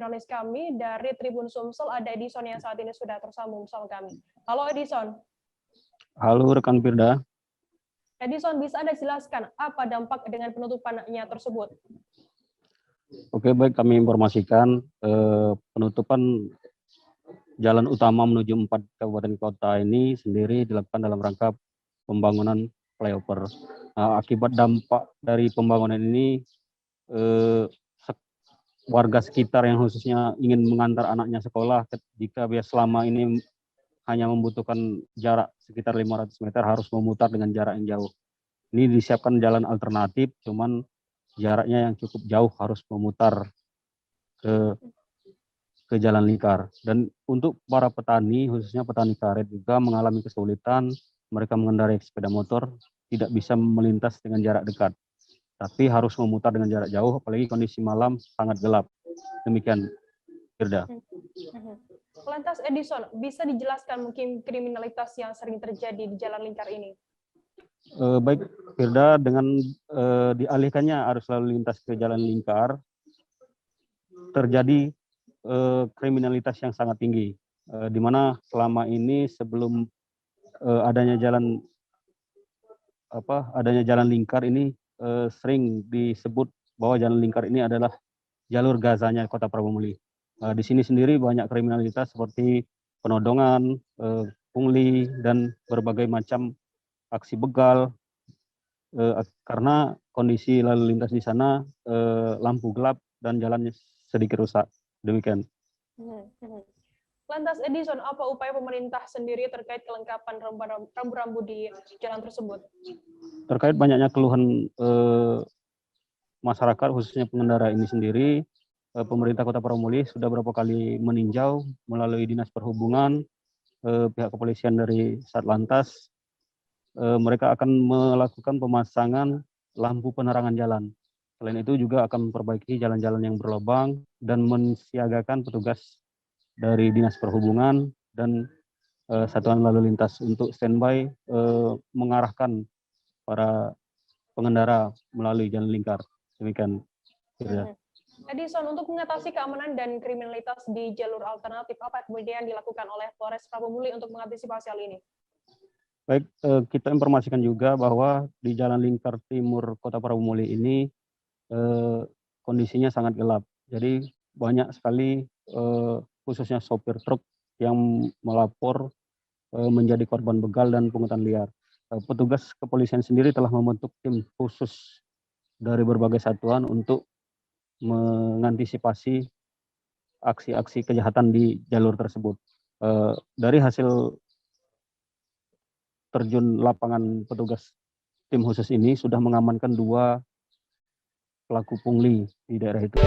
jurnalis kami dari Tribun Sumsel, ada Edison yang saat ini sudah tersambung bersama kami. Halo Edison. Halo rekan Firda. Edison, bisa Anda jelaskan apa dampak dengan penutupannya tersebut? Oke, baik, kami informasikan penutupan jalan utama menuju 4 kabupaten kota ini sendiri dilakukan dalam rangka pembangunan flyover. Akibat dampak dari pembangunan ini, warga sekitar yang khususnya ingin mengantar anaknya sekolah, jika selama ini hanya membutuhkan jarak sekitar 500 meter, harus memutar dengan jarak yang jauh. Ini disiapkan jalan alternatif, cuman jaraknya yang cukup jauh, harus memutar ke jalan lingkar. Dan untuk para petani, khususnya petani karet juga mengalami kesulitan. Mereka mengendarai sepeda motor tidak bisa melintas dengan jarak dekat, tapi harus memutar dengan jarak jauh, apalagi kondisi malam sangat gelap. Demikian, Firda. Lantas Edison, bisa dijelaskan mungkin kriminalitas yang sering terjadi di jalan lingkar ini? Baik, Firda, dengan dialihkannya arus lalu lintas ke jalan lingkar, terjadi kriminalitas yang sangat tinggi, di mana selama ini sebelum adanya jalan lingkar ini, sering disebut bahwa jalan lingkar ini adalah jalur Gazanya Kota Prabu Muli. Di sini sendiri banyak kriminalitas seperti penodongan, pungli, dan berbagai macam aksi begal, karena kondisi lalu lintas di sana lampu gelap dan jalannya sedikit rusak. Demikian. Lantas Edison, apa upaya pemerintah sendiri terkait kelengkapan rambu-rambu di jalan tersebut? Terkait banyaknya keluhan masyarakat, khususnya pengendara ini sendiri, pemerintah Kota Prabu-Muli sudah beberapa kali meninjau melalui Dinas Perhubungan, pihak kepolisian dari Satlantas. Mereka akan melakukan pemasangan lampu penerangan jalan. Selain itu juga akan memperbaiki jalan-jalan yang berlubang dan mensiagakan petugas dari Dinas Perhubungan dan Satuan Lalu Lintas untuk standby mengarahkan para pengendara melalui jalan lingkar. Demikian. Edison, untuk mengatasi keamanan dan kriminalitas di jalur alternatif, apa kemudian dilakukan oleh Polres Prabu-Muli untuk mengantisipasi hal ini? Baik, kita informasikan juga bahwa di jalan lingkar timur Kota Prabu-Muli ini kondisinya sangat gelap. Jadi banyak sekali khususnya sopir truk yang melapor menjadi korban begal dan pungutan liar. Petugas kepolisian sendiri telah membentuk tim khusus dari berbagai satuan untuk mengantisipasi aksi-aksi kejahatan di jalur tersebut. Dari hasil terjun lapangan petugas tim khusus ini sudah mengamankan 2 pelaku pungli di daerah itu.